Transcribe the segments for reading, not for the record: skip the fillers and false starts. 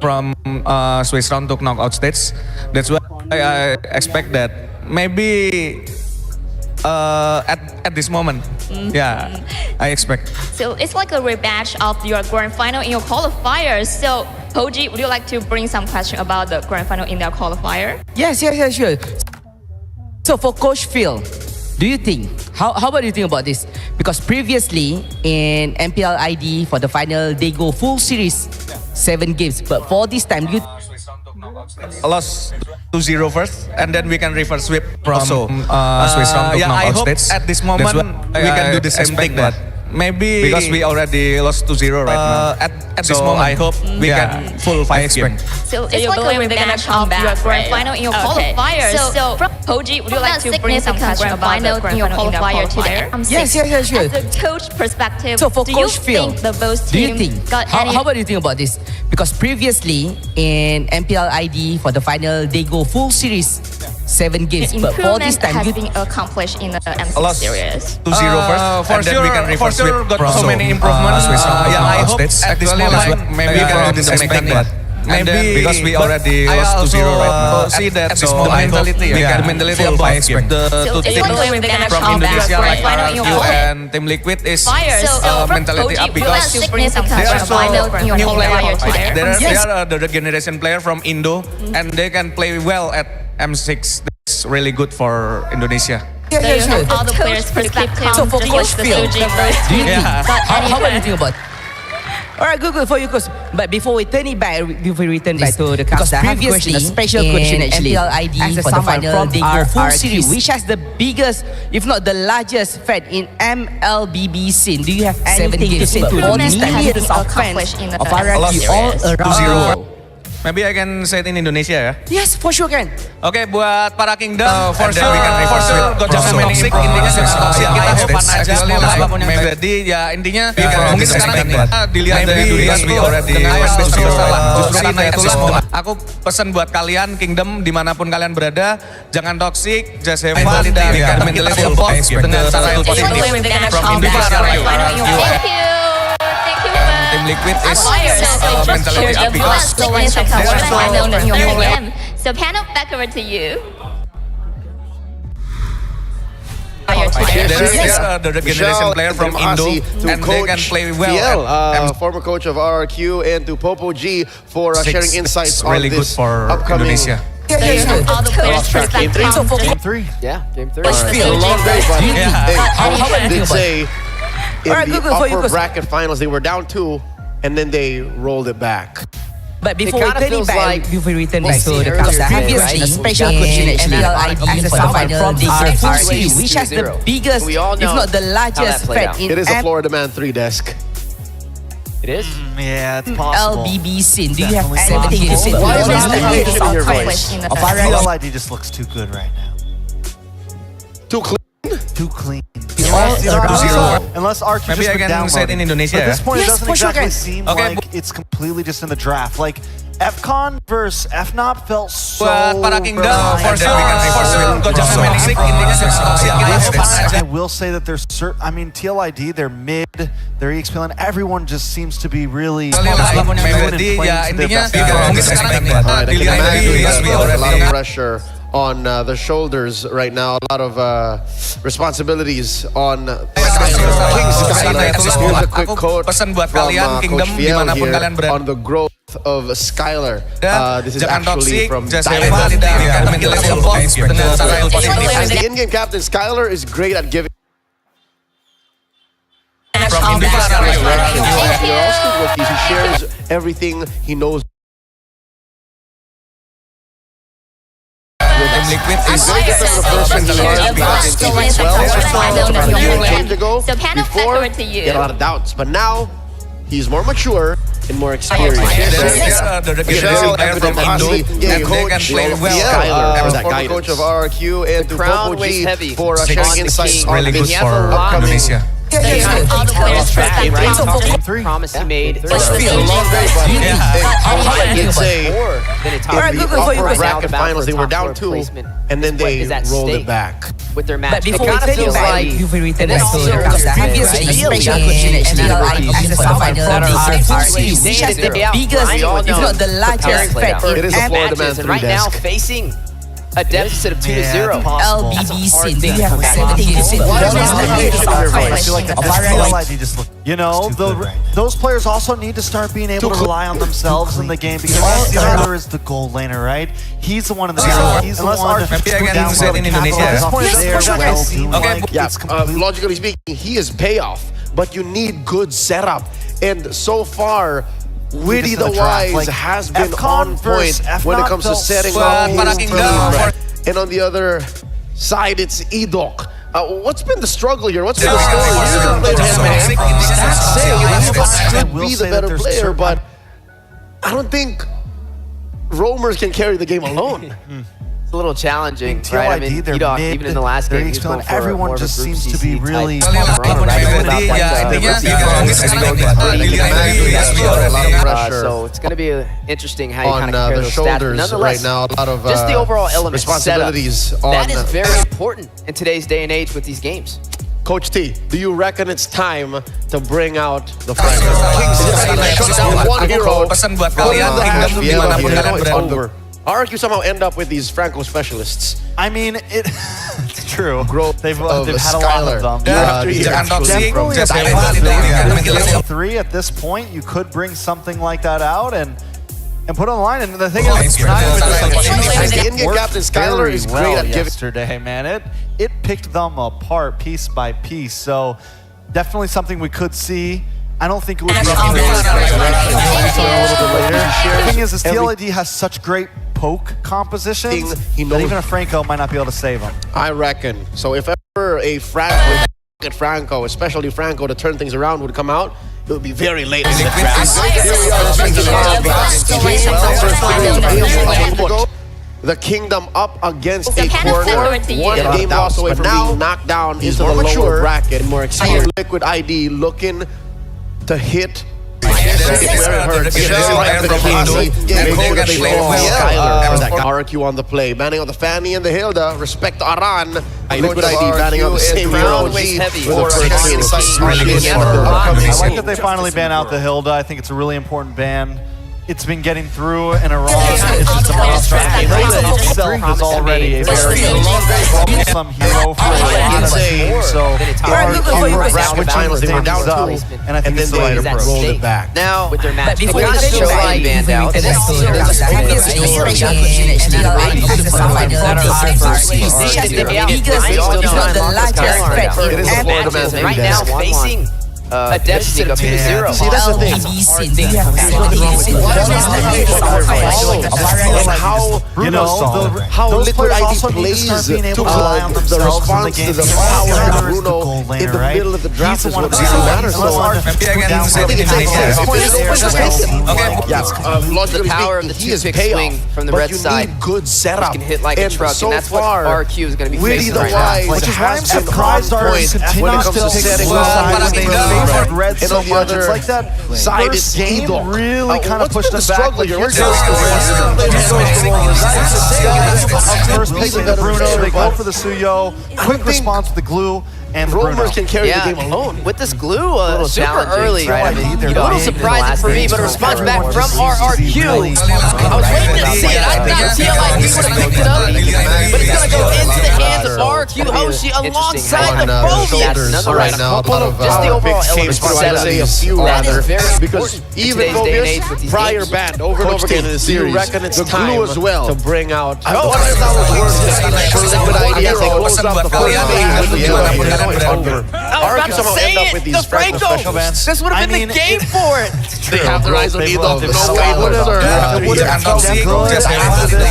from Swiss round to knockout stage. That's why I expect that maybe at this moment, yeah, I expect. So it's like a rematch of your grand final in your qualifiers. So Hoji, would you like to bring some question about the grand final in their qualifier? Yes, sure. So for Coach Phil, do you think, how about you think about this? Because previously in MPL ID for the final, they go full series, 7 games. But for this time, you Lost 2-0 first, and then we can reverse sweep from Also, Swiss round to yeah, knockout I hope stage. at this moment, we can do the same expect thing, that. but maybe because we already lost 2-0 right now. At this so moment, I hope we yeah, can full 5 game. So it's you like a believe they're gonna rematch come of your back, grand right? final in your Okay. qualifiers. So from Hoji, would you from like that to bring some significant question grand about the final grand in your final in their qualifier to the qualifier? M6? Yes, sure. As a coach perspective, So for do Coach you Phil, think the both do you team think, got how any? about you think about this? Because previously in MPL ID for the final, they go full series, 7 games. But for this improvement time, has you been accomplished in the M6 Lost series? 2-0 first, for and then sure- we can for reverse sure sweep got from so many improvements. Swiss round to Yeah, I knockout hope stage. at this moment, Maybe we can do the same thing, but maybe because we already lost 2-0 right now. see that, At this so moment, I hope we yeah, can mentality full of 5 expect game. the So two it's teams like they're gonna From come back Indonesia, grand like final in your RRQ qualifier. and Team Liquid is So mentality Hoji, up would you like because to bring some there question are about the so grand new final in players. your qualifier? There are the generation player from Indo, and they can play well at M6. That's really good for Indonesia. So you have all the players to keep calm, So for just Coach like the Phil, Suji do you think, Yeah. how about you think about? Alright, good for you, Coach. But before we turn it back, before we return back to the cast, I have a question, a special question actually. MPL ID as a for the someone final, from they go full RRQ, series, which has the biggest, if not the largest fan in MLBB scene. Do you have anything to say to the Improvement has millions been of accomplished fans in the of M6 RRQ all series. around? Maybe I can say it in Indonesia ya. Yes, for sure can. Oke, buat para Kingdom, for sure, for sure, jangan main toxic, intinya jangan toxic, kita have fun aja, mau apapun yang terjadi, ya intinya mungkin sekarang kita dilihat dari dunia dengan best bersalah. Justru karena itulah aku pesan buat kalian Kingdom dimanapun kalian berada, jangan toxic, just have fun dan mentality of dengan cara yang It's positif like they're gonna from come back Indonesia grand like final in your RRQ. qualifier. Thank you. Team Liquid is Just mentality up because So panel, back over to you. There are the generation player from Indo, and they can play well. Fiel, former coach of RRQ, and to Popo G for sharing insights on really good this for upcoming Indonesia. So you have all the players to Game three? Game 3. Yeah, game 3. It's been a long day, but How about you they think about? say in Alright, the good for you, upper Coach. bracket finals they were down 2, and then they rolled it back. But before we kinda turn it feels back, like before we return we'll back to see the earlier cast, today, previously, right? a special In question actually, MPL ID as a for someone the from the final, full RRQ series, which has the 2-0. biggest, We all if know not the how largest that played fan out. in It is a Florida Man 3 desk. It is? Yeah, it's possible. LBB scene. Do you have Definitely anything to say? possible. Why is What that the not biggest in your fan voice? of our PLID just looks too good right now. Too clean. Too clean. all Unless RQ Maybe just I been can say it downloading. in Indonesia. But at this point, Yes, it doesn't for sure exactly can. seem Okay, like it's completely just in the draft. Like, FCON versus FNOP felt so Buat para Kingdom, reliant for sure, on- jangan main toxic, intinya jangan toxic, kita have fun aja. I will say that there's certain, I mean, TLID, they're mid, they're EXP, everyone just seems to be really Apapun yang terjadi, ya intinya mungkin sekarang kita I can dilihat dari imagine dunia there's a lot of already. pressure on the shoulders right now, a lot of responsibilities on King Skylar. Here's a quick quote pesan buat from kalian Kingdom Coach Fiel dimanapun here kalian berada. on the growth of Skylar. This is Jangan actually toxic, from just have Diamond. fun dan mentality of dengan cara yang positif. As the in-game captain, Skylar is great at giving From direction. Indonesia. He also rookies. He shares everything he knows. Team Liquid is Very different from the first one he started back in season 12 about a year and change ago. So panel, back Before, over to he you. had a lot of doubts, but now he's more mature and more experienced. There are the generation player from Indo, and they can play well. Skylar, As that former coach of RRQ, and to crown Popo weighs G heavy for on sharing the insights king. on really good this He has a for lot. upcoming Indonesia. all the players first time Right? possible. Game 3. Promise he made. Coach Phil, It's a More than it's Alright, in the good for you, upper Chris. bracket finals, they were down 2, and then they rolled it back. with their match. But before It we kinda take feels it back, like you've written it is back to also because right? previously, especially in MPLID for the final of the full series, which has the biggest, if not the largest threat It in is a Florida Man matches, and 3 right now desk. facing a deficit of 2-0. LBB scene. They have 17%. I feel like the TLID just look. You know, those players also need to start being able to rely on themselves in the game because Tyler is the goal laner, right? He's the one in the middle. He's the one again, set in Indonesia. At this point, they're well doing Okay, like Yeah, it's completely logically speaking, he is payoff, but you need good setup. And so far, Witty the Wise Like, has been FCON on versus point when it comes to FNOT setting felt up para his Kingdom. team. And on the other side, it's Edok. What's been the struggle here? What's been the story? I Could will be the say that better there's player, certain- but I don't think roamers can carry the game alone. It's a little challenging, TLID, right? I mean, they're Edok, mid, even in the last they're game, he's excelling. going for Everyone more of a just group seems to CC be type really- run, right? So it's going to be interesting how you On kind of compare the those stats. But shoulders nonetheless, right now, a lot of just the overall element responsibilities setup, on that is very important in today's day and age with these games. Coach T. Do you reckon it's time to bring out the Franco? Kings is gonna shut down one hero. Pesan buat Put in kalian, the hash, Kingdom yeah, dimanapun yeah, kalian it's berada. over. RQ somehow end up with these Franco specialists. I mean, it's true. Growth They've of had a lot Skylar. of them. Yeah, Jangan toxic, Definitely just a hebat itu ya. 3 at this point, you could bring something like that out and put on the line. And the thing is, The in-game worked captain Skylar very is great well at giving. yesterday, man. It picked them apart piece by piece. So definitely something we could see. I don't think it was rough a little bit later. The thing is, TLID has such great poke compositions He that knows- even a Franco might not be able to save him. I reckon. So if ever a Franco, at Franco, especially Franco, to turn things around would come out, it would be very late in the draft. The Kingdom up against So a kind of corner, similar to you. one game loss away from being knocked down into the lower bracket. more Liquid ID looking to hit where it hurts. Right to the easy. Make sure they call Skylar. RQ on the play, banning on the Fanny and the Hilda. Respect to Aran. Liquid ID banning on the same hero. always heavy. With the first two. I like that they finally ban out the Hilda. I think it's a really important ban. It's been getting through in Iran. It's just a matter of fact. Hilda itself is already a very troublesome hero for the team. So Round finals, they were down up, 2, and I think and it's then the right they approach. rolled it back. Now, with their match, before it we kinda take shows it why back, he banned out. because previously in MPLID for the final of the full series, which has the biggest, if not the largest threat It is a in Florida Man matches, 3 and right now desk. facing a deficit of 2-0. See, that's the thing. LBB scene. They have 17%. And how, you know, how those Liquid players ID also need to plays start being able to rely on the themselves in the response game. to the Because power Skylar of is the Bruno goal in laner, the right? middle of the draft He's the is one what that's really matters. unless So, RQ again, down set by in the Indonesia. yes, logically The power of speaking, the he is two-pick payoff, swing from the but red you side. need good setup. Can hit like a And truck, so and that's what far, RQ is going to be Witty facing the right now. Wise Which is why I'm has been surprised on ours point continue when it not comes to to pick setting one side up when they favored red And so on the much. It's other like that side, first it's game Edok. really kind of What's pushed been us the back. struggle Like here? here's What's first pick the Bruno, they go for the Suyo, quick response with the glue, and Bruno. roamers can carry the game alone. With this glue, super challenging, early, right? I a mean, they're little big. surprising for me, but a response back from RRQ. I was waiting to see it. I thought TLID would have picked it up, but it's going to go into the hands of RRQ Hoshi alongside the Phobius. Right now, a lot of Just the overall big element saves, but I setup. would say a few That is rather, very because important in even today's day and age with Phobius, these prior games. banned over and over again in the series, you reckon it's time as well to bring out. I Oh, wonder if that was worth it for Liquid ID as they close up the first phase with the dimanapun kalian berada. I was about to say it, the Franco. This would have been the game for it. They have the rise of Edok. They've No had a way, lot of whatever. Jangan toxic, just hebat itu ya.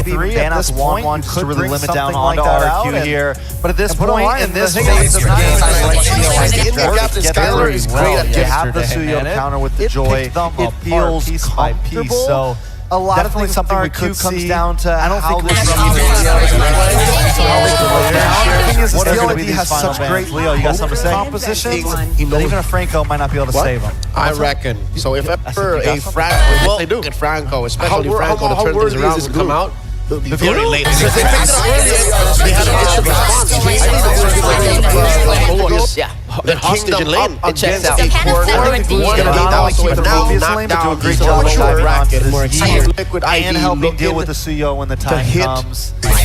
Maybe ban us one to really limit down onto RQ here. But at this point, in this phase of the game, Captain Skylar is great at you have the yesterday, Suyo counter with the Joy. It feels comfortable. So a lot Definitely of things something we RQ could comes see. down to I don't how think this we'll team see is the The thing is, What are TLID gonna be these has final such bans? great Leo, you got something to say? compositions He that knows- even a Franco might not be able to What? save him. I reckon. So if ever you got a something. Franco, Well, they do. Franco, especially how Franco, to how turn worthy things is around this and come group? out. They'll be Very very late. late. Because they picked it up early. They had an instant response. Yeah. The hostage in lane. It checks out. So kind of separate teams. One Gonna gonna not now, only so keep if the now previous knock lane, but do a down great these job lower diving bracket, onto more this experienced team Liquid and ID helping deal looking with the Suyo when the time hit. comes. But we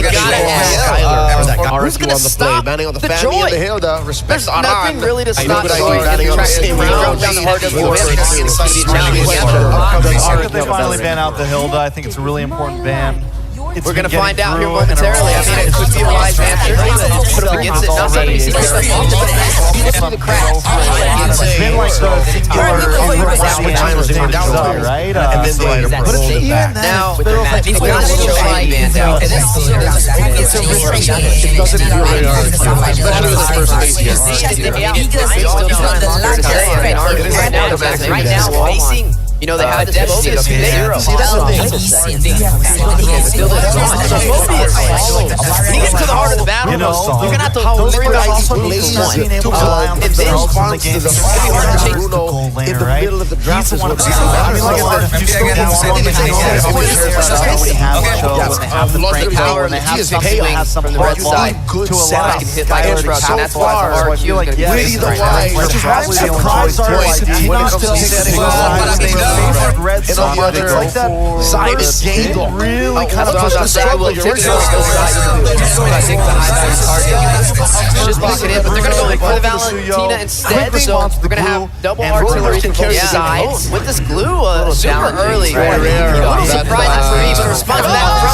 gotta ask Skyler. Who's gonna stop Banning on the the family joy? and the Hilda. Respect There's nothing really to stop Liquid Joy. ID banning on the Track same round round. down the hard The fact that they finally ban out the Hilda, I think it's a really important ban. We're gonna find out here momentarily. I mean, it could be a wise answer. Put up against it. Not something you see through the cracks. It's been like the singular right? And then they But it's even that. Now, It feels like these guys are showing bands out. It doesn't feel very hard, especially with the first base here. Right now, facing. You know, they have the focus. See, that's the thing. When you get to the heart of the battle, You know, you're gonna have to those worry players about also each need one. being able to rely on And then themselves in the game. response to the It's gonna be hard to chase the Bruno goal in laner, the right? middle of the draft He's the is one what who's matters. I mean, look at this. You still Again, want again, to again, when they have the show, when they have the break power when they of have the something that has some from the red heart side. to allow Can hit like Skyler to Ultra, capitalize that's why on. So I feel like RQ Really the right wise. which is why I'm surprised when it comes to setting Red in Sun, the other it's like that side first is game Gangle. really kind of pushed the struggle. Just lock it in, but they're gonna go for the Valentina instead. So we're gonna have double artillery from both sides with this glue super early. I'm surprised for me, but a response back from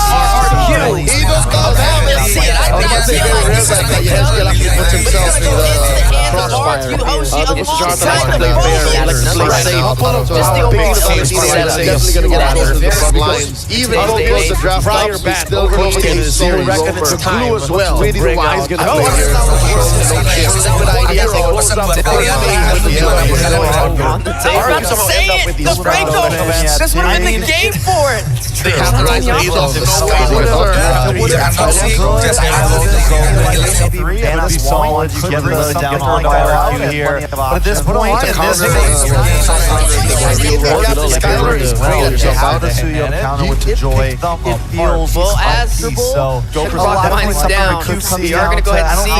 RRQ. Eagles go down. Let's see it. I think I think like Reyes like that. Yehezkel actually puts himself in the crossfire. This is Jonathan has to play fair. Let's play safe. Just the overall safety setup. Definitely going to get out of the front lines. Even though it was the draft prior back, still close to the series over. The glue as well. Really the wise going to play here. Good idea. The Franco just would have been the game for it. They have the right lead off. Three, it would be solid. You get the down on RRQ here. But at this point, in this Skyler is great to have the Suyo counter with the Joy. It feels Well, as so go for the lines down, we are going to go ahead and see the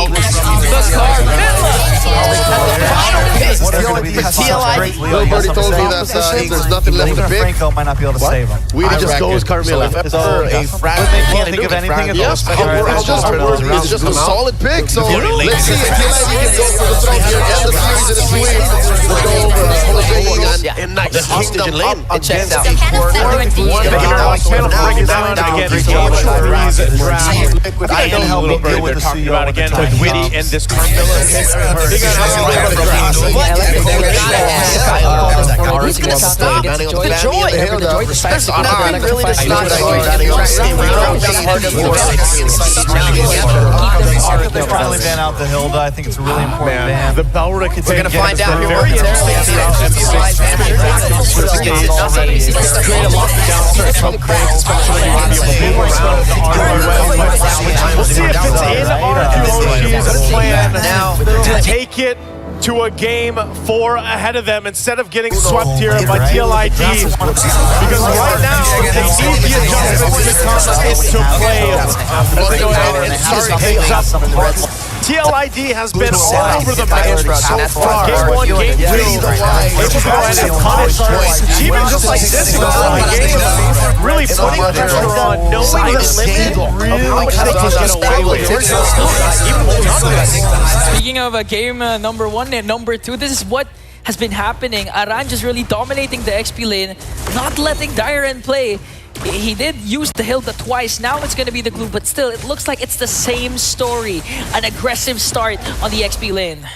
Carmilla as the final pick for TLID. Nobody told me that there's nothing left to pick. Franco might not be able to save him. We just goes Carmilla. If ever a fragment, They can't think of anything at yes, all. it's just a solid pick. So let's see if TLID can go for the throne here. End the series in a sweep. Let's go over Jose and nice. The hostage in lane. It checks out. So kind of separate teams. I can help me deal with the talking Suyo about when the again time with Witty comes. and this Carmilla. Who's going to stop the Joy? There's nothing really to stop Joy. They finally ban out the Hilda. I think it's a really important ban. The Belric can We're going to find out here momentarily. We'll see if it's in RQOG's plan Now, to take it to a game 4 ahead of them instead of getting swept here by TLID. Because right now, they need the adjustments to come into play as they go ahead and start things up. TLID has been all over the map so far. Game 1, Game 2. Able to go ahead and punish even just like this in the early game. Really putting pressure on, knowing the limit of how much they can get away with. Even holding on to this. Speaking of game number 1 and number 2, this is what has been happening. Aran just really dominating the XP lane, not letting Dyren play. He did use the Hilda twice, now it's going to be the glue, but still, it looks like it's the same story. An aggressive start on the XP lane.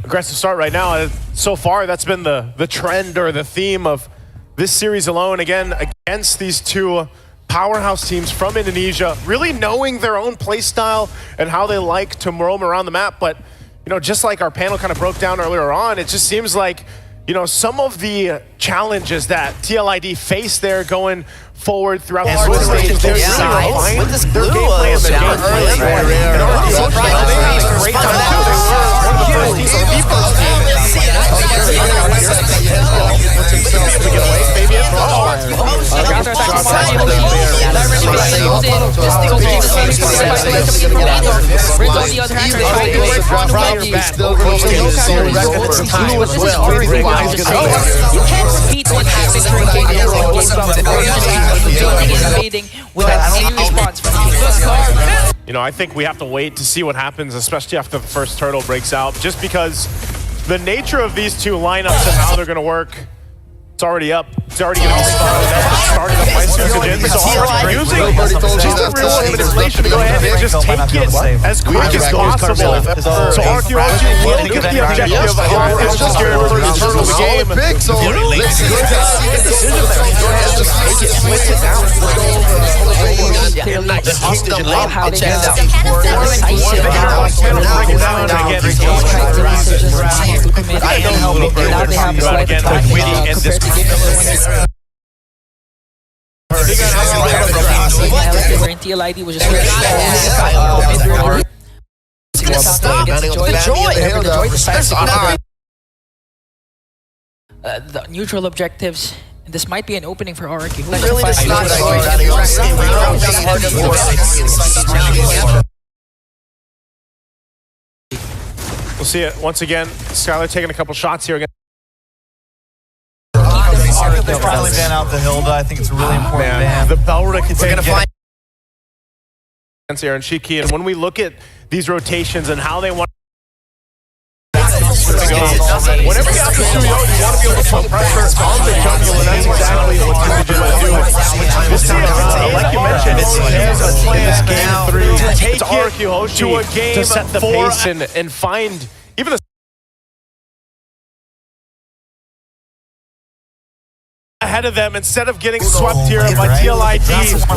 Aggressive start right now. So far, that's been the trend or the theme of this series alone. Again, against these two powerhouse teams from Indonesia, really knowing their own play style and how they like to roam around the map. But, you know, just like our panel kind of broke down earlier on, it just seems like you know, some of the challenges that TLID face there going forward throughout the Swiss stage. They're really refined. With this Their glue game plan, their game early. plan. And RQ Hoshi, they had a great time too. They were one of the first teams, or the first team. You can't repeat what happened during game invading without any response from the team. You know, I think we have to wait to see what happens, especially after the first turtle breaks out, just because the nature of these two lineups and how they're going to work, it's already up. It's already going to be started up by Sukajin. So RQ using just a real manipulation to go ahead and just take it as quick as possible. So RQ will get the objective of it's just your first turtle of the game. So let's go Decision there. Go ahead, just take it. Switch it down. The hostage and lane I'll check it out. Now they have a slight advantage where TLID was just Stop the joy. the neutral objectives. And this might be an opening for RQ. Really, this is not We'll see it once again. Skylar taking a couple shots here again. They finally ban out the Hilda. I think it's a really important ban. The Belrita can take find here and Shiki. And when we look at these rotations and how they want whenever you have to do, you want to be able to put pressure on the jungle, and that's exactly what Sukajin will do. This time around, like you mentioned, it's a plan in game 3 to take RQ Hoshi to a game to set the pace and find even the ahead of them instead of getting swept here by TLID.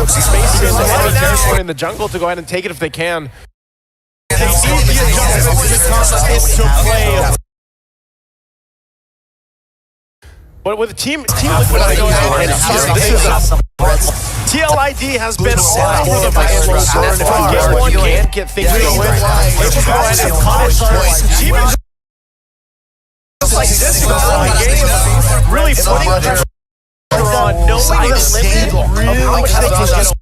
Spaces right now in the jungle to go ahead and take it if they can. They need the adjustment to play. But with the team Liquid going on, TLID has been all for the slow burn. If game 1 can't get things going, they can go ahead and punish. Even just like this game, really putting pressure on, knowing the limit of how much they can get.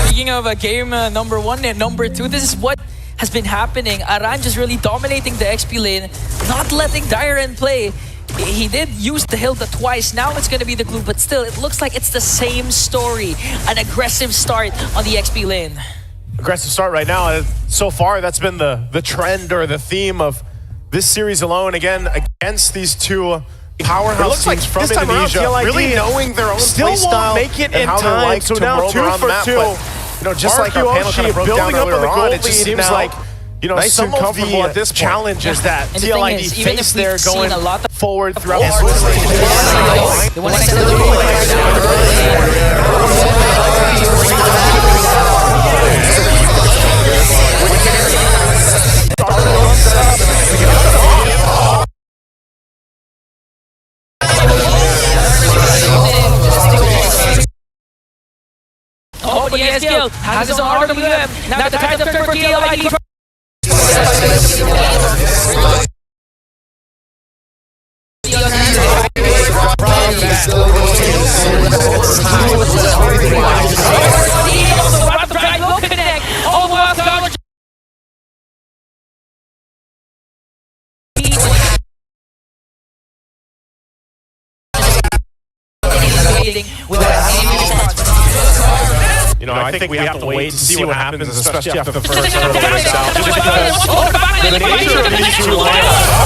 Speaking of game number 1 and number 2, this is what has been happening. Aran just really dominating the XP lane, not letting Dyren play. He did use the Hilda twice. Now it's going to be the glue, but still, it looks like it's the same story. An aggressive start on the XP lane. Aggressive start right now. So far, that's been the trend or the theme of this series alone. Again, against these two powerhouse teams from Indonesia, really knowing their own still won't make it in time. So now 2 for 2. You know, just like our panel kind of broke down earlier on, it just seems like, you know, nice some and of comfortable at this challenges that And the thing TLID is, even face if we've there seen going a lot of forward throughout the Swiss stage. They want to send Oh, but he has killed. Has his own RWM. Now the tide of turn for TLID. You know, I think we have to wait to see what happens, especially after the first turtle breaks out. Just because the nature of these two lineups